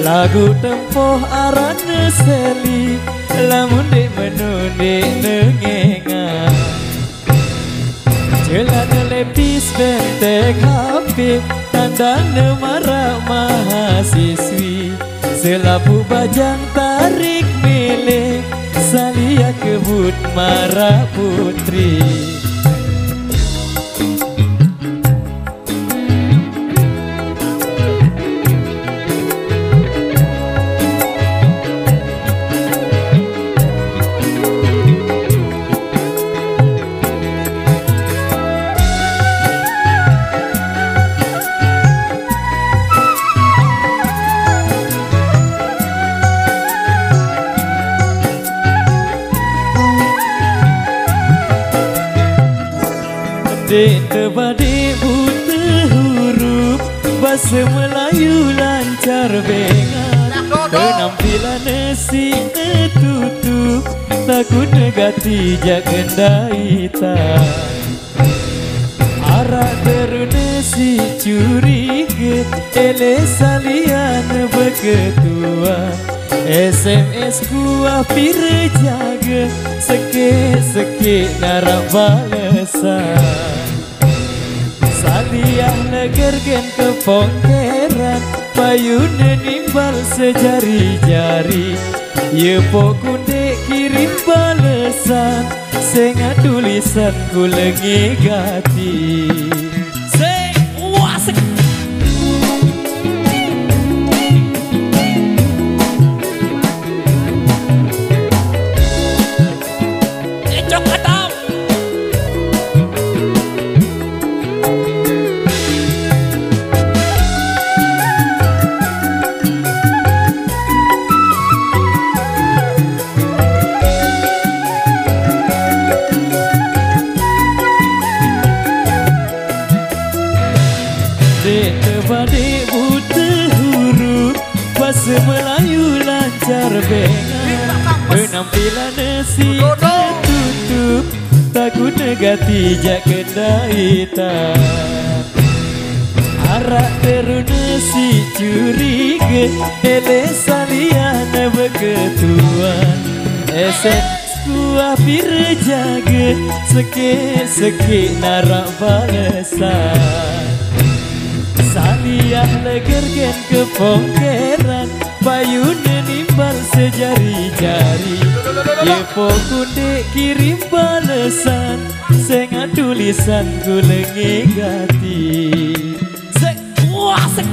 Lagu tempoh arane seli lamun dek menunde nengengan Celana lepis bentek HP tandang marah mahasiswi Selapu bajang tarik milik Salia kebut marah putri Dek tebade buta huruf Bahasa Melayu lancar bengat Penampilan si tutup Takut negati jak kendaita Arak teruna si curiga Ele salian berketua SMS ku hampir jaga Seke-seke narap balesan Saliah negergen kepongkeran Payune nimbal sejari-jari Ye pokunde kirim balesan Sengat tulisan ku lengi gati Seng wasek Tebade buta huruf Bahasa Melayu lancar bengat Penampilan si tutup Takut negati jak kendaita Arak teruna si curiga Ele salian berketuan SMS ku hampir jaga Seke-seke narak balesan Saliah legergen kepongkeran Payune nimbal sejari-jari Ye pokunde kirim balesan Sengat tulisan ku lengi gati Sek wasek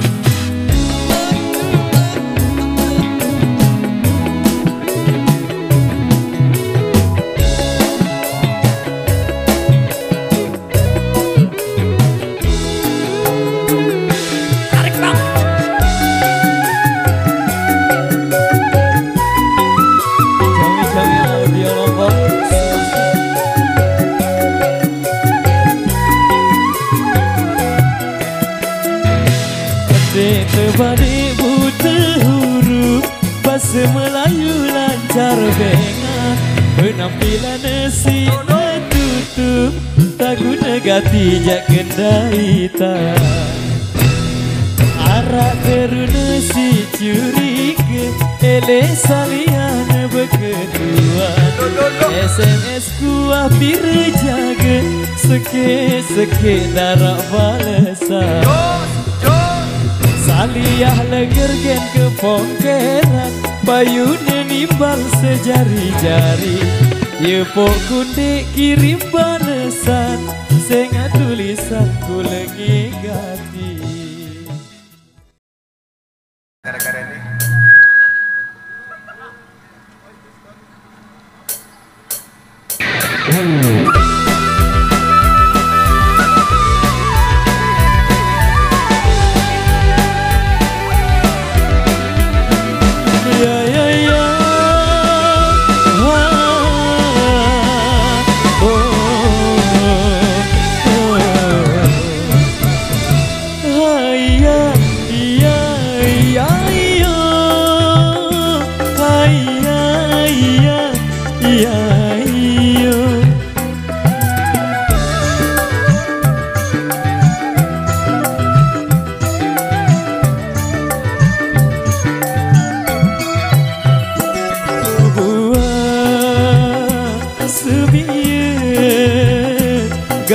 Tebade buta huruf Bahasa Melayu lancar bengat Penampilan si tutup Takut negati jak kendaita Arak teruna si curiga Ele salian berkeduan SMS ku hampir jaga Seke-seke narak balesan Saliah legergen kepongkeran Payune nimbal sejari-jari Ye pokunde kirim balesan Sengat tulisan ku lengi gati Gara-gara ini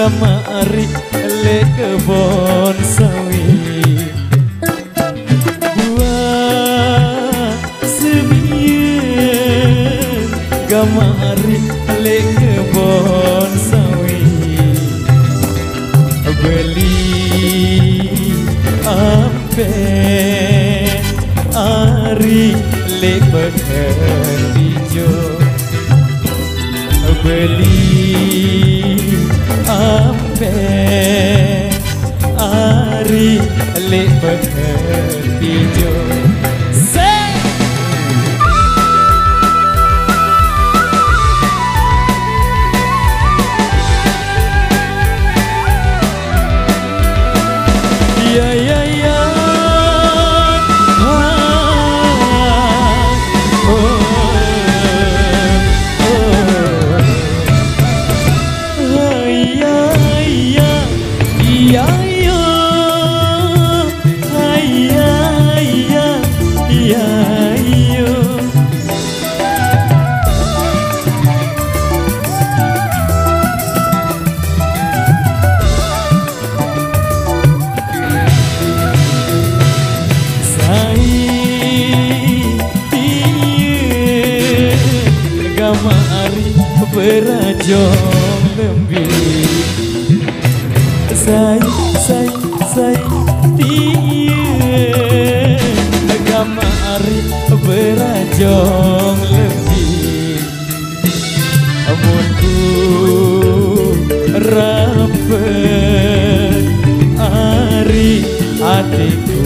gamari le kebon sawit buah semien gamari le kebon sawit beli ampe ari le pekan hijau beli ampe ari le pekan hijau berajong lembih say tiye gamari berajong lembih amunku rapet ari hatiku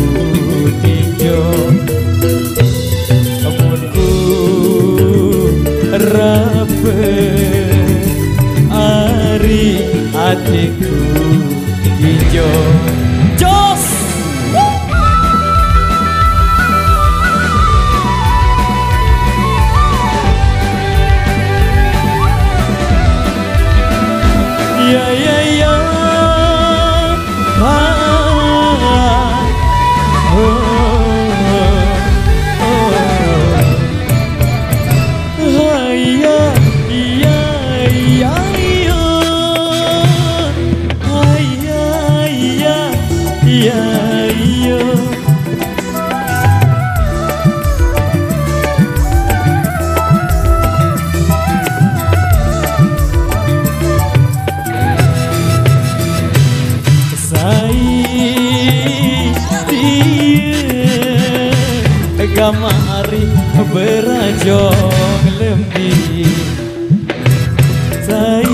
tinjo amunku rapet ari hatiku hijau jos ya ya ya gamari berajong lembih say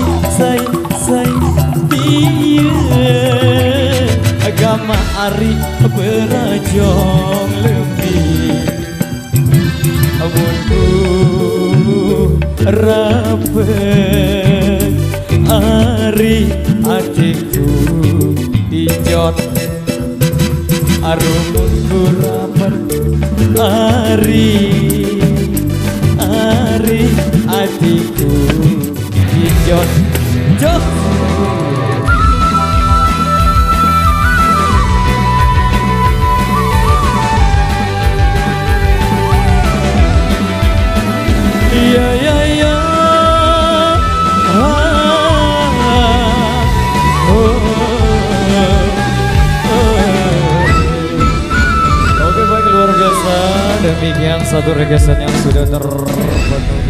tiye gamari berajong lembih amunku rapet ari hatiku ijon arungku rapet ari hatiku ijon jos ya ya ya Oke baik luar biasa demikian satu requestan yang sudah terpenuhi.